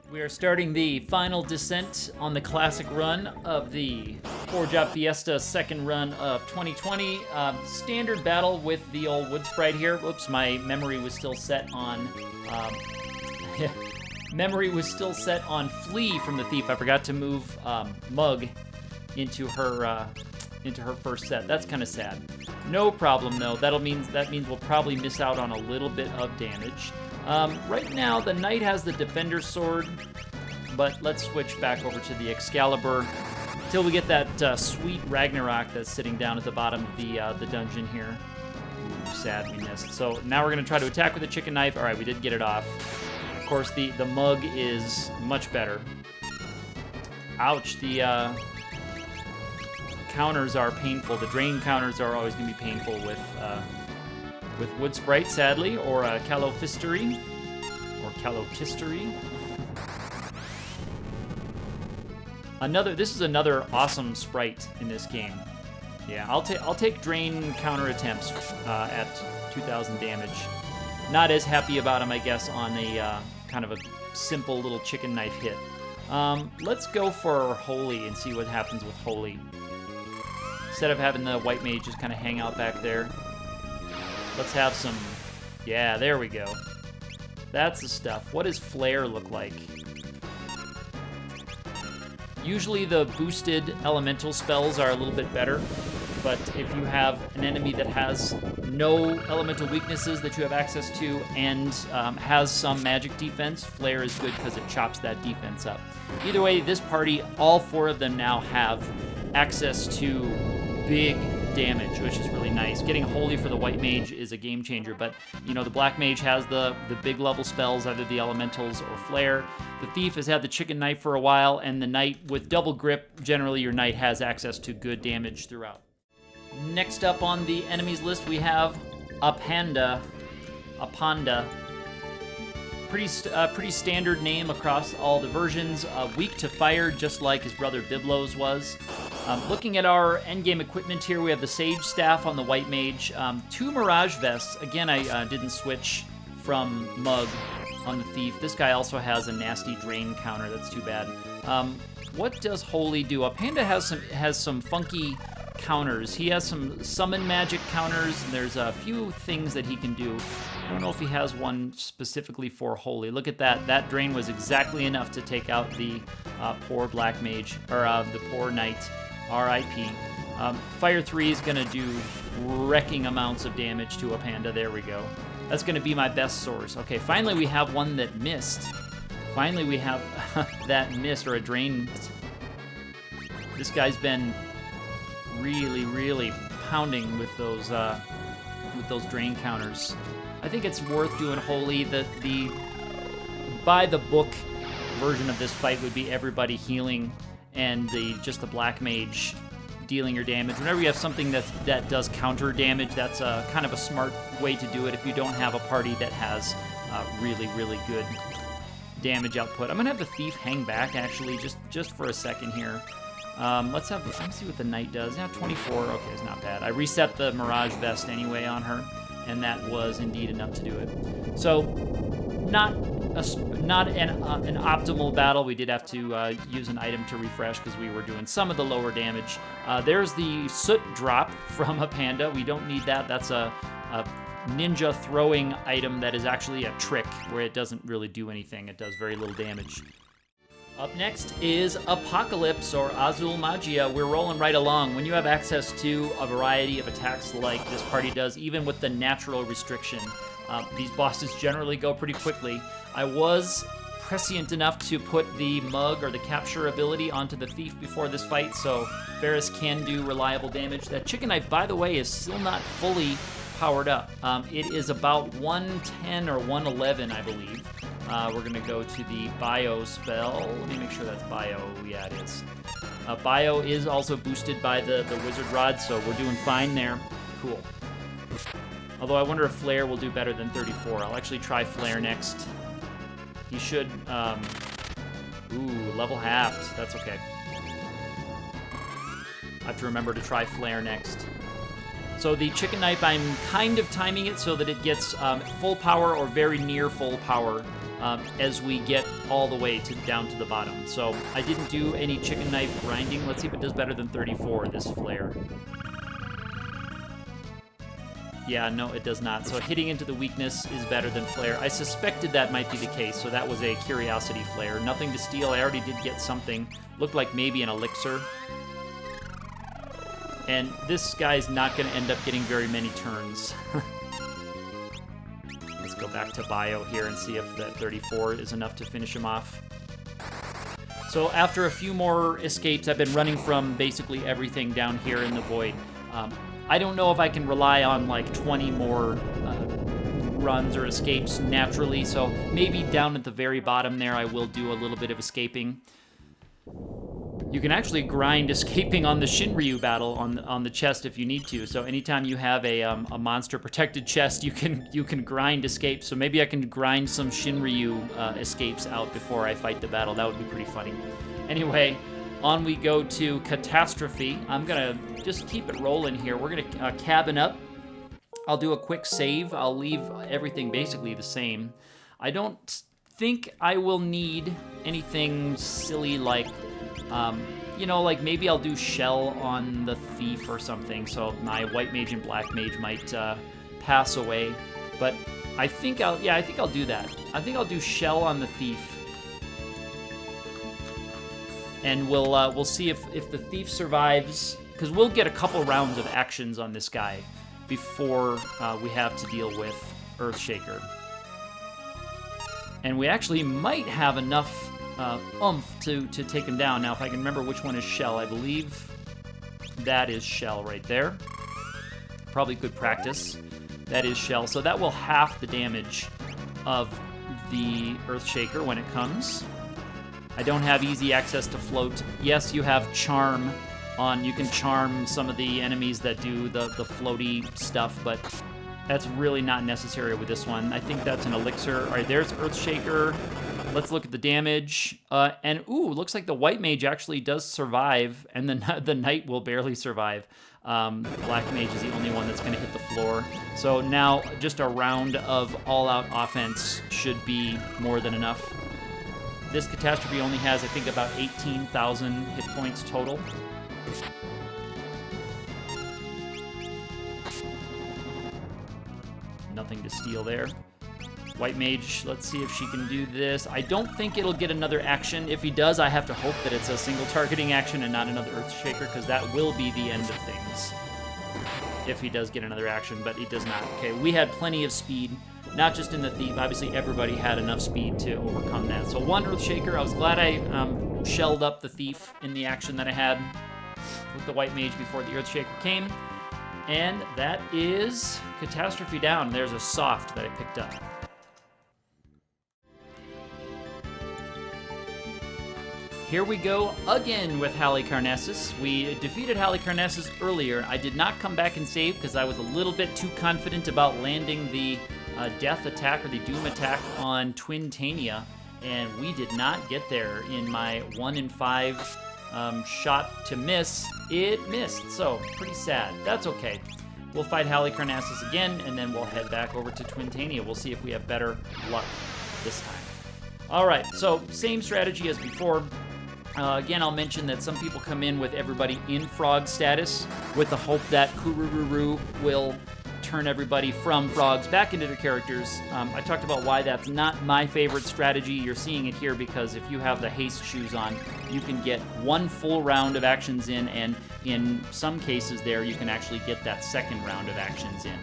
We are starting the final descent on the classic run of the Forge Out Fiesta second run of 2020. Standard battle with the old wood sprite here. Whoops, my memory was still set on Flea from the Thief. I forgot to move Mug into her first set. That's kind of sad. No problem though. That means we'll probably miss out on a little bit of damage. Right now, the Knight has the Defender Sword, but let's switch back over to the Excalibur until we get that sweet Ragnarok that's sitting down at the bottom of the dungeon here. Ooh, sad we missed. So now we're going to try to attack with the Chicken Knife. All right, we did get it off. Of course, the Mug is much better. Ouch, the counters are painful. The drain counters are always going to be painful with Wood Sprite, sadly, or Calofistery, or Calopistery. This is another awesome sprite in this game. Yeah, I'll take drain counter attempts at 2,000 damage. Not as happy about him, I guess, on a kind of a simple little chicken knife hit. Let's go for Holy and see what happens with Holy. Instead of having the white mage just kind of hang out back there. Let's have some... Yeah, there we go. That's the stuff. What does Flare look like? Usually the boosted elemental spells are a little bit better, but if you have an enemy that has no elemental weaknesses that you have access to and has some magic defense, Flare is good because it chops that defense up. Either way, this party, all four of them now have access to big damage, which is really nice. Getting Holy for the white mage is a game changer, but you know, the black mage has the big level spells, either the elementals or Flare. The thief has had the chicken knife for a while, and the knight with double grip, generally your knight has access to good damage throughout. Next up on the enemies list, we have a panda. Pretty standard name across all the versions. Weak to fire, just like his brother Biblos was. Looking at our endgame equipment here, we have the Sage Staff on the White Mage, 2 Mirage Vests. Again, I didn't switch from Mug on the Thief. This guy also has a nasty drain counter. That's too bad. What does Holy do? A Panda has some funky counters. He has some summon magic counters, and there's a few things that he can do. I don't know if he has one specifically for Holy. Look at that. That drain was exactly enough to take out the poor Black Mage, or the poor Knight. R.I.P. Fire 3 is going to do wrecking amounts of damage to a Panda. There we go. That's going to be my best source. Okay, finally we have one that missed. Finally we have that missed, or a drain. This guy's been really, really pounding with those drain counters. I think it's worth doing Holy. The by the book version of this fight would be everybody healing and just the black mage dealing your damage. Whenever you have something that does counter damage, that's kind of a smart way to do it if you don't have a party that has really, really good damage output. I'm gonna have the Thief hang back actually, just for a second here. Let's see what the Knight does. Yeah, 24. Okay, it's not bad. I reset the Mirage Vest anyway on her, and that was indeed enough to do it. So, not an optimal battle. We did have to use an item to refresh because we were doing some of the lower damage. There's the Soot Drop from a Panda. We don't need that. That's a ninja throwing item that is actually a trick where it doesn't really do anything. It does very little damage. Up next is Apocalypse, or Azul Magia. We're rolling right along. When you have access to a variety of attacks like this party does, even with the natural restriction, these bosses generally go pretty quickly. I was prescient enough to put the Mug, or the Capture ability, onto the Thief before this fight, so Ferris can do reliable damage. That Chicken Knife, by the way, is still not fully powered up. It is about 110 or 111, I believe. We're going to go to the Bio spell. Let me make sure that's Bio. Yeah, it is. Bio is also boosted by the Wizard Rod, so we're doing fine there. Cool. Although I wonder if Flare will do better than 34. I'll actually try Flare next. He should... level halved. That's okay. I have to remember to try Flare next. So the Chicken Knife, I'm kind of timing it so that it gets full power or very near full power as we get all the way down to the bottom. So I didn't do any chicken knife grinding. Let's see if it does better than 34, this flare. Yeah, no, it does not. So hitting into the weakness is better than flare. I suspected that might be the case, so that was a curiosity flare. Nothing to steal. I already did get something. Looked like maybe an elixir. And this guy's not going to end up getting very many turns. Let's go back to bio here and see if that 34 is enough to finish him off. So after a few more escapes, I've been running from basically everything down here in the void. I don't know if I can rely on like 20 more runs or escapes naturally, so maybe down at the very bottom there I will do a little bit of escaping. You can actually grind escaping on the Shinryu battle on the chest if you need to. So anytime you have a monster protected chest, you can grind escape. So maybe I can grind some Shinryu escapes out before I fight the battle. That would be pretty funny. Anyway, on we go to Catastrophe. I'm gonna just keep it rolling here. We're gonna cabin up. I'll do a quick save. I'll leave everything basically the same. I don't think I will need anything silly like, you know, like maybe I'll do shell on the thief or something, so my white mage and black mage might pass away. But I think I'll do that. I think I'll do shell on the thief. And we'll see if the thief survives, because we'll get a couple rounds of actions on this guy before we have to deal with Earthshaker. And we actually might have enough oomph to take him down. Now, if I can remember which one is shell, I believe that is shell right there. Probably good practice. That is shell. So that will half the damage of the Earthshaker when it comes. I don't have easy access to float. Yes, you have charm on. You can charm some of the enemies that do the floaty stuff, but that's really not necessary with this one. I think that's an elixir. All right, there's Earthshaker. Let's look at the damage. And ooh, looks like the white mage actually does survive, and the knight will barely survive. Black mage is the only one that's going to hit the floor. So now just a round of all-out offense should be more than enough. This Catastrophe only has, I think, about 18,000 hit points total. Nothing to steal there. White mage, let's see if she can do this. I don't think it'll get another action. If he does, I have to hope that it's a single targeting action and not another Earthshaker, because that will be the end of things if he does get another action, but he does not. Okay, we had plenty of speed. Not just in the thief, obviously everybody had enough speed to overcome that. So one Earthshaker, I was glad I shelled up the thief in the action that I had with the white mage before the Earthshaker came. And that is Catastrophe down. There's a soft that I picked up. Here we go again with Halicarnassus. We defeated Halicarnassus earlier. I did not come back and save because I was a little bit too confident about landing the death attack or the doom attack on Twintania, and we did not get there. In my 1 in 5 shot to miss, it missed, so pretty sad. That's okay. We'll fight Halicarnassus again, and then we'll head back over to Twintania. We'll see if we have better luck this time. All right, so same strategy as before. Again, I'll mention that some people come in with everybody in frog status with the hope that Kurururu will turn everybody from frogs back into their characters. I talked about why that's not my favorite strategy. You're seeing it here because if you have the haste shoes on, you can get one full round of actions in, and in some cases there, you can actually get that second round of actions in.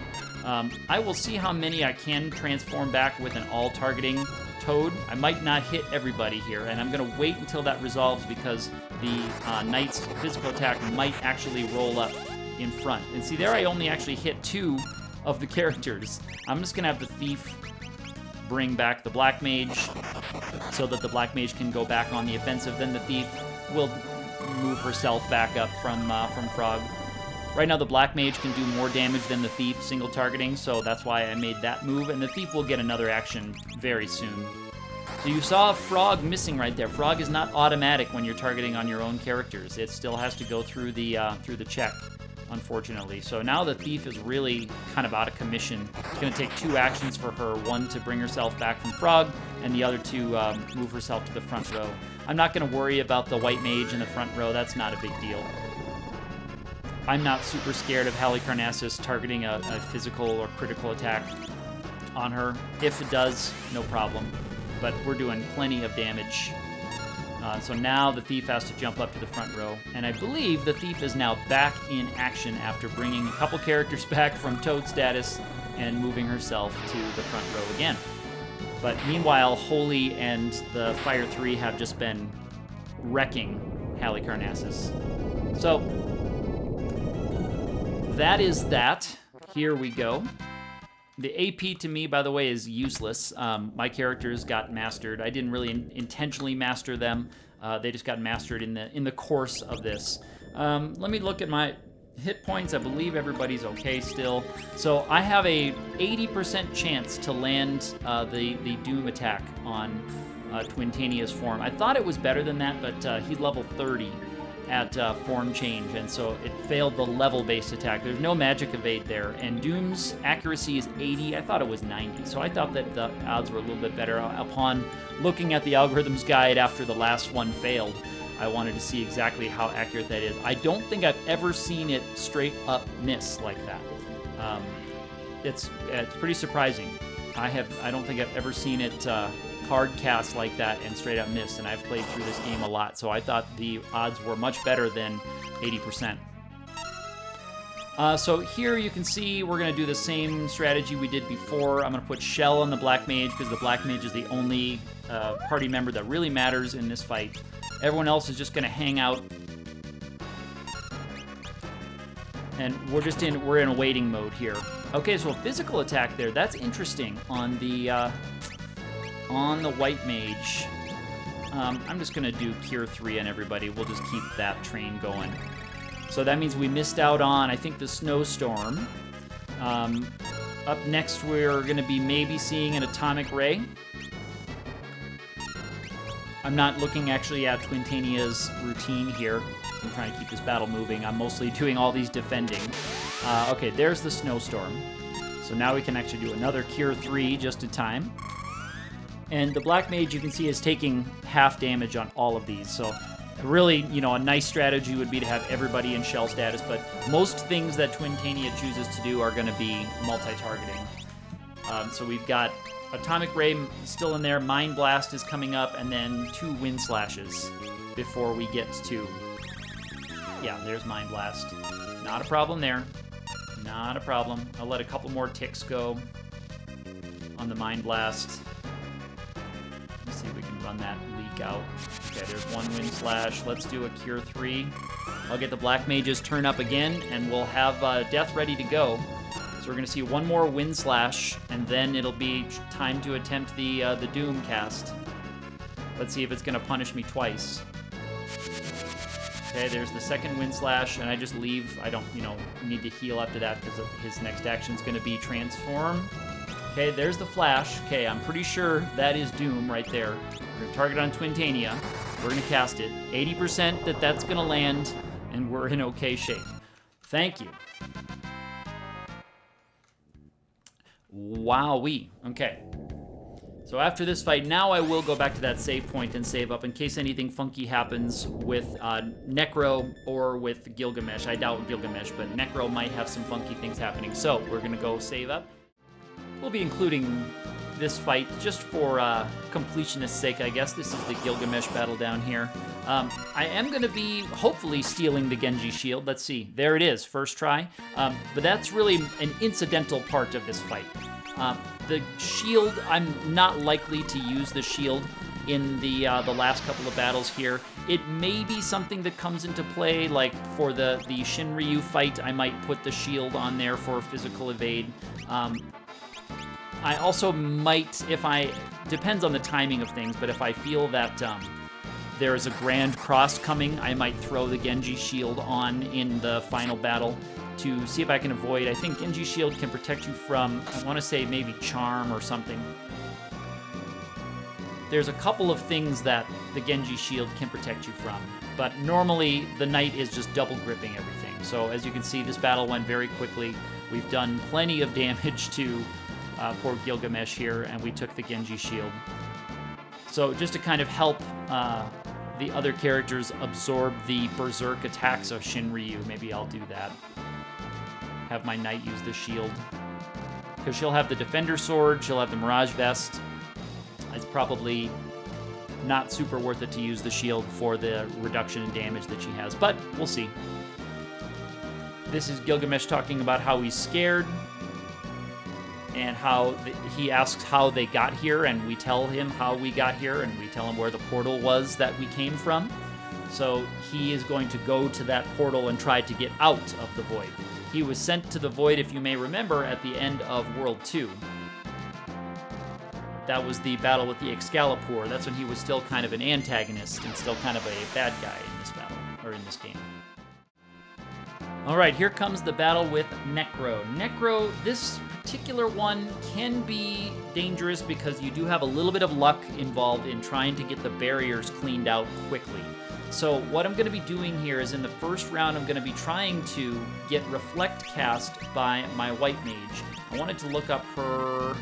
I will see how many I can transform back with an all-targeting Toad. I might not hit everybody here, and I'm going to wait until that resolves because the Knight's physical attack might actually roll up in front. And see, there I only actually hit 2 of the characters. I'm just going to have the Thief bring back the Black Mage so that the Black Mage can go back on the offensive. Then the Thief will move herself back up from Frog. Right now, the Black Mage can do more damage than the Thief single targeting, so that's why I made that move, and the Thief will get another action very soon. So you saw Frog missing right there. Frog is not automatic when you're targeting on your own characters. It still has to go through the check. unfortunately. So now the Thief is really kind of out of commission. It's going to take 2 actions for her, one to bring herself back from Frog, and the other to move herself to the front row. I'm not going to worry about the White Mage in the front row. That's not a big deal. I'm not super scared of Halicarnassus targeting a physical or critical attack on her. If it does, no problem. But we're doing plenty of damage. So now the Thief has to jump up to the front row. And I believe the Thief is now back in action after bringing a couple characters back from Toad status and moving herself to the front row again. But meanwhile, Holy and the Fire 3 have just been wrecking Halicarnassus. So that is that. Here we go. The AP to me, by the way, is useless. My characters got mastered. I didn't really intentionally master them. They just got mastered in the course of this. Let me look at my hit points. I believe everybody's okay still. So I have a 80% chance to land the Doom attack on Twintania's form. I thought it was better than that, but he's level 30 at form change, and so it failed the level-based attack. There's no magic evade there, and Doom's accuracy is 80. I thought it was 90, so I thought that the odds were a little bit better. Upon looking at the algorithm's guide after the last one failed, I wanted to see exactly how accurate that is. I don't think I've ever seen it straight up miss like that. It's pretty surprising. I don't think I've ever seen it hard cast like that and straight up miss, and I've played through this game a lot, so I thought the odds were much better than 80%. So here you can see we're going to do the same strategy we did before. I'm going to put Shell on the Black Mage because the Black Mage is the only party member that really matters in this fight. Everyone else is just going to hang out, and we're in a waiting mode here. Okay, so a physical attack there. That's interesting on the White Mage. I'm just going to do Cure 3 on everybody. We'll just keep that train going. So that means we missed out on, I think, the Snowstorm. Up next, we're going to be maybe seeing an Atomic Ray. I'm not looking actually at Twintania's routine here. I'm trying to keep this battle moving. I'm mostly doing all these defending. Okay, there's the Snowstorm. So now we can actually do another Cure 3 just in time. And the Black Mage, you can see, is taking half damage on all of these. So really, a nice strategy would be to have everybody in shell status, but most things that Twintania chooses to do are going to be multi-targeting. So we've got Atomic Ray still in there, Mind Blast is coming up, and then 2 Wind Slashes before we get to... Yeah, there's Mind Blast. Not a problem there. Not a problem. I'll let a couple more ticks go on the Mind Blast. Let's see if we can run that leak out. Okay, there's 1 Wind Slash. Let's do a Cure 3. I'll get the Black Mage's turn up again, and we'll have Death ready to go. So we're going to see 1 more Wind Slash, and then it'll be time to attempt the Doom cast. Let's see if it's going to punish me twice. Okay, there's the 2nd Wind Slash, and I just leave. I don't, need to heal after that because his next action's going to be Transform. Okay, there's the Flash. Okay, I'm pretty sure that is Doom right there. We're going to target on Twintania. We're going to cast it. 80% that's going to land, and we're in okay shape. Thank you. Wowee. Okay. So after this fight, now I will go back to that save point and save up in case anything funky happens with Necro or with Gilgamesh. I doubt Gilgamesh, but Necro might have some funky things happening. So we're going to go save up. We'll be including this fight just for completionist's sake, I guess. This is the Gilgamesh battle down here. I am going to be hopefully stealing the Genji shield. Let's see. There it is, first try. But that's really an incidental part of this fight. The shield, I'm not likely to use the shield in the last couple of battles here. It may be something that comes into play, like for the Shinryu fight, I might put the shield on there for physical evade. I also might, depends on the timing of things, but if I feel that there is a Grand Cross coming, I might throw the Genji shield on in the final battle to see if I can avoid. I think Genji shield can protect you from, I want to say maybe Charm or something. There's a couple of things that the Genji shield can protect you from, but normally the Knight is just double gripping everything. So as you can see, this battle went very quickly. We've done plenty of damage to poor Gilgamesh here, and we took the Genji shield. So just to kind of help the other characters absorb the berserk attacks of Shinryu, maybe I'll do that. Have my knight use the shield. Because she'll have the Defender Sword, she'll have the Mirage Vest. It's probably not super worth it to use the shield for the reduction in damage that she has, but we'll see. This is Gilgamesh talking about how he's scared and how he asks how they got here, and we tell him how we got here, and we tell him where the portal was that we came from. So he is going to go to that portal and try to get out of the void. He was sent to the void, if you may remember, at the end of World 2. That was the battle with the Excalibur. That's when he was still kind of an antagonist and still kind of a bad guy in this battle, or in this game. All right, here comes the battle with Necro. Necro, this particular one can be dangerous because you do have a little bit of luck involved in trying to get the barriers cleaned out quickly. So what I'm going to be doing here is in the first round, I'm going to be trying to get Reflect cast by my White Mage. I wanted to look up her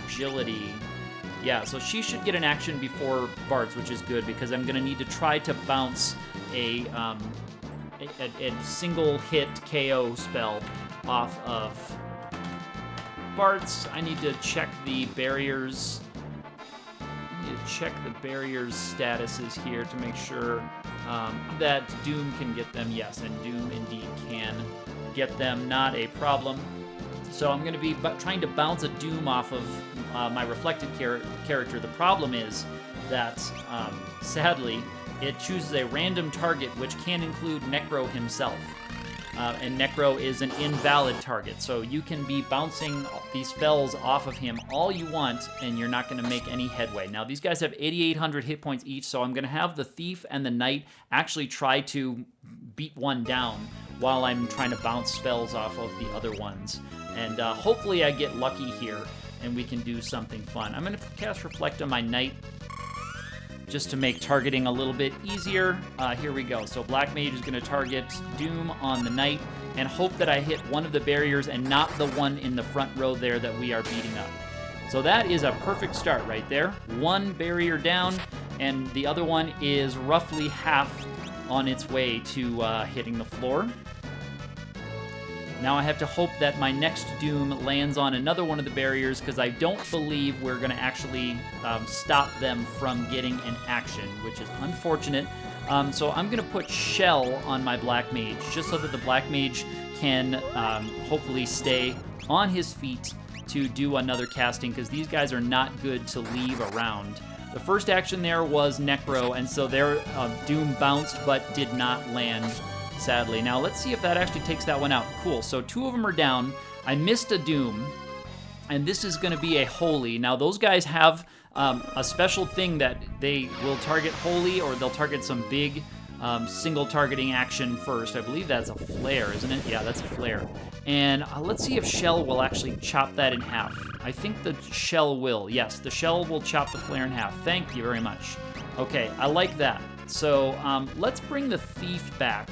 agility. Yeah, so she should get an action before Bart's, which is good because I'm going to need to try to bounce a single hit KO spell off of Bart's. I need to check the barriers. I need to check the barriers statuses here to make sure that Doom can get them. Yes, and Doom indeed can get them. Not a problem. So I'm going to be trying to bounce a Doom off of my reflected character. The problem is that, sadly, it chooses a random target, which can include Necro himself. And Necro is an invalid target, so you can be bouncing these spells off of him all you want, and you're not going to make any headway. Now, these guys have 8,800 hit points each, so I'm going to have the Thief and the Knight actually try to beat one down while I'm trying to bounce spells off of the other ones. And hopefully I get lucky here, and we can do something fun. I'm going to cast Reflect on my Knight, just to make targeting a little bit easier. Here we go. So Black Mage is going to target Doom on the Knight and hope that I hit one of the barriers and not the one in the front row there that we are beating up. So that is a perfect start right there. One barrier down, and the other one is roughly half on its way to hitting the floor. Now I have to hope that my next Doom lands on another one of the barriers because I don't believe we're going to actually stop them from getting an action, which is unfortunate. So I'm going to put Shell on my Black Mage just so that the Black Mage can hopefully stay on his feet to do another casting because these guys are not good to leave around. The first action there was Necro, and so their Doom bounced but did not land, sadly. Now, let's see if that actually takes that one out. Cool. So two of them are down. I missed a Doom, and this is going to be a Holy. Now, those guys have a special thing that they will target Holy, or they'll target some big single targeting action first. I believe that's a Flare, isn't it? Yeah, that's a Flare. And let's see if Shell will actually chop that in half. I think the Shell will. Yes, the Shell will chop the Flare in half. Thank you very much. Okay, I like that. So let's bring the Thief back.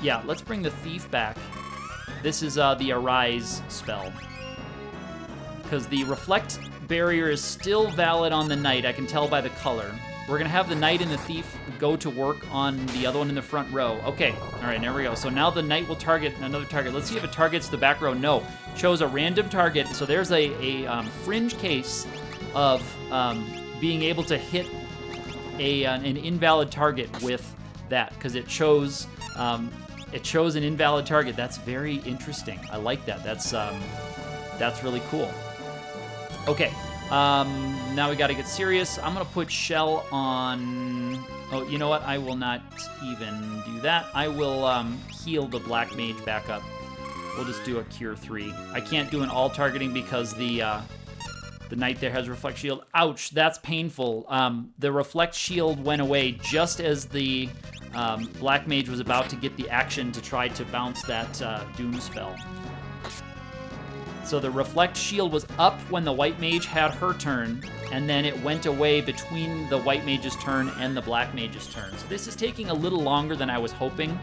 Yeah, let's bring the Thief back. This is the Arise spell. Because the Reflect barrier is still valid on the Knight, I can tell by the color. We're going to have the Knight and the Thief go to work on the other one in the front row. Okay, all right, there we go. So now the Knight will target another target. Let's see if it targets the back row. No, chose a random target. So there's a fringe case of being able to hit an invalid target with that, because it chose an invalid target. That's very interesting. I like that. That's really cool. Okay, now we got to get serious. I'm gonna put Shell on. Oh, you know what? I will not even do that. I will heal the Black Mage back up. We'll just do a Cure 3. I can't do an all targeting because the Knight there has Reflect Shield. Ouch, that's painful. The Reflect Shield went away just as the Black Mage was about to get the action to try to bounce that Doom spell. So the reflect shield was up when the white mage had her turn, and then it went away between the white mage's turn and the black mage's turn. So this is taking a little longer than I was hoping.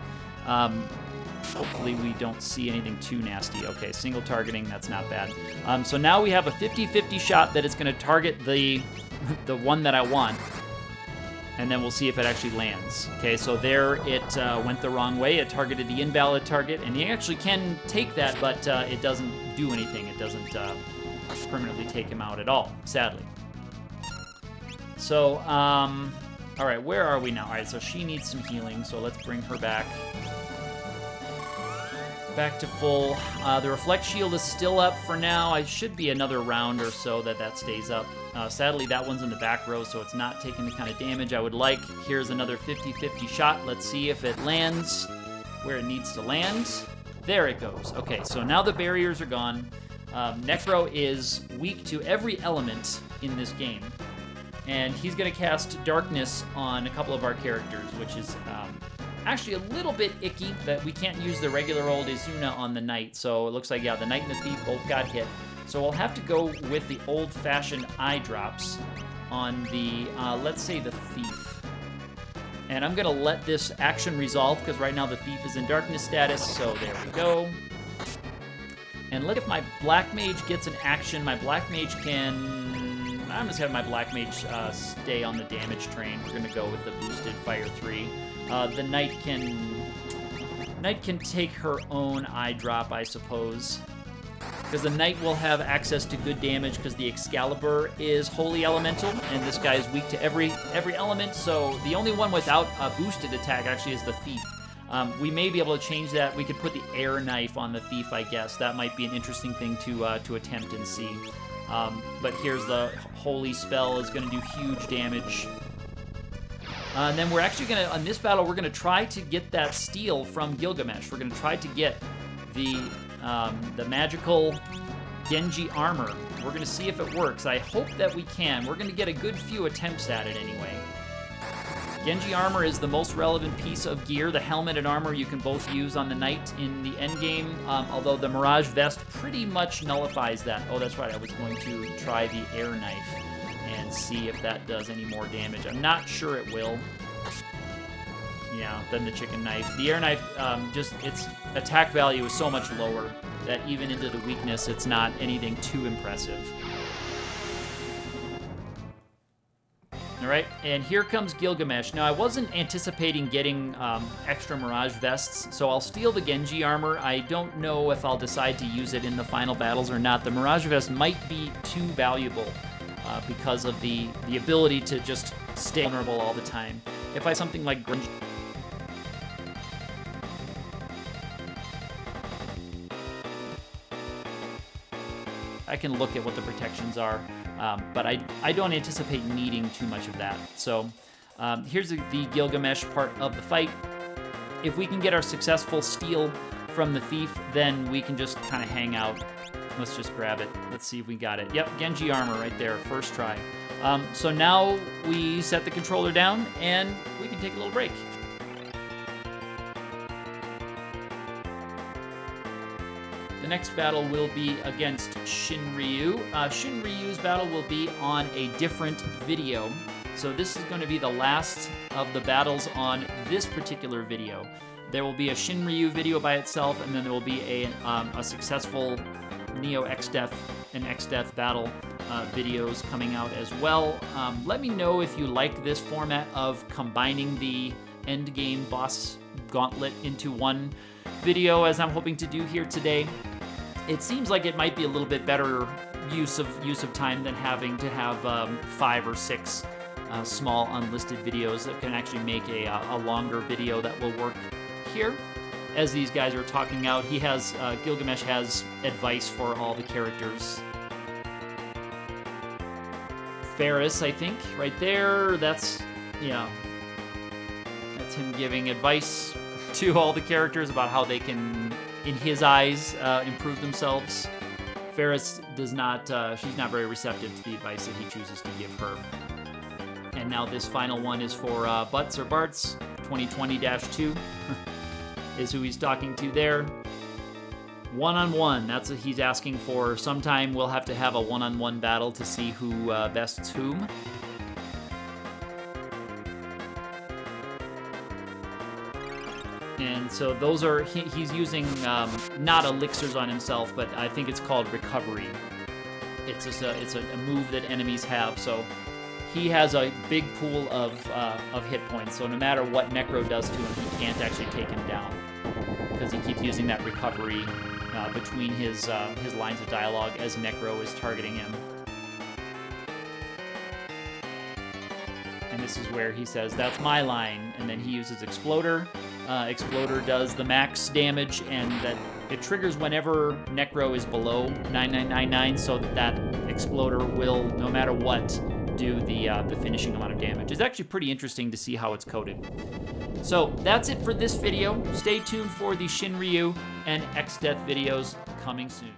Hopefully we don't see anything too nasty. Okay, single targeting, that's not bad. So now we have a 50-50 shot that it's going to target the one that I want, and then we'll see if it actually lands. Okay, so there it went the wrong way. It targeted the invalid target, and you actually can take that, but it doesn't do anything. It doesn't permanently take him out at all, sadly. So, all right, where are we now? All right, so she needs some healing, so let's bring her back. Back to full. The reflect shield is still up for now. I should be another round or so that stays up. Sadly, that one's in the back row, so it's not taking the kind of damage I would like. Here's another 50-50 shot. Let's see if it lands where it needs to land. There it goes. Okay, so now the barriers are gone. Necro is weak to every element in this game, and he's going to cast Darkness on a couple of our characters, which is actually a little bit icky that we can't use the regular old Izuna on the Knight. So it looks like, yeah, the Knight and the Thief both got hit. So we'll have to go with the old-fashioned eye drops on the, let's say, the Thief. And I'm going to let this action resolve, because right now the Thief is in darkness status, so there we go. And look, if my Black Mage gets an action, my Black Mage can... I'm just having my Black Mage stay on the damage train. We're going to go with the boosted Fire 3. The Knight can take her own eye drop, I suppose. Because the Knight will have access to good damage because the Excalibur is Holy Elemental, and this guy is weak to every element, so the only one without a boosted attack actually is the Thief. We may be able to change that. We could put the Air Knife on the Thief, I guess. That might be an interesting thing to attempt and see. But here's the Holy Spell is going to do huge damage. And then we're actually going to, on this battle, we're going to try to get that steal from Gilgamesh. We're going to try to get the magical Genji armor. We're going to see if it works. I hope that we can. We're going to get a good few attempts at it anyway. Genji armor is the most relevant piece of gear. The helmet and armor you can both use on the Knight in the endgame, although the Mirage Vest pretty much nullifies that. Oh, that's right. I was going to try the Air Knife and see if that does any more damage. I'm not sure it will. Yeah, than the Chicken Knife. The Air Knife, just its attack value is so much lower that even into the weakness, it's not anything too impressive. All right, and here comes Gilgamesh. Now, I wasn't anticipating getting extra Mirage Vests, so I'll steal the Genji armor. I don't know if I'll decide to use it in the final battles or not. The Mirage Vest might be too valuable because of the ability to just stay vulnerable all the time. If I something like Grunge, I can look at what the protections are, but I don't anticipate needing too much of that. So here's the Gilgamesh part of the fight. If we can get our successful steal from the Thief, then we can just kind of hang out. Let's just grab it. Let's see if we got it. Yep, Genji armor right there, first try. So now we set the controller down, and we can take a little break. The next battle will be against Shinryu. Shinryu's battle will be on a different video. So this is going to be the last of the battles on this particular video. There will be a Shinryu video by itself, and then there will be a successful Neo X-Death and X-Death battle videos coming out as well. Let me know if you like this format of combining the endgame boss gauntlet into one video, as I'm hoping to do here today. It seems like it might be a little bit better use of time than having to have 5 or 6 small unlisted videos that can actually make a longer video that will work here. As these guys are talking out, he has Gilgamesh has advice for all the characters. Ferris, I think, right there. That's him giving advice to all the characters about how they can, in his eyes, improve themselves. Ferris does not, she's not very receptive to the advice that he chooses to give her. And now this final one is for Butts or Barts, 2020-2 is who he's talking to there. One-on-one, that's what he's asking for. Sometime we'll have to have a one-on-one battle to see who bests whom. And so those are, he's using not elixirs on himself, but I think it's called recovery. It's just it's a move that enemies have, so he has a big pool of hit points, so no matter what Necro does to him, he can't actually take him down, because he keeps using that recovery between his lines of dialogue as Necro is targeting him. And this is where he says, "That's my line," and then he uses Exploder. Exploder does the max damage, and that it triggers whenever Necro is below 9999, so that Exploder will, no matter what, do the finishing amount of damage. It's actually pretty interesting to see how it's coded. So that's it for this video. Stay tuned for the Shinryu and X-Death videos coming soon.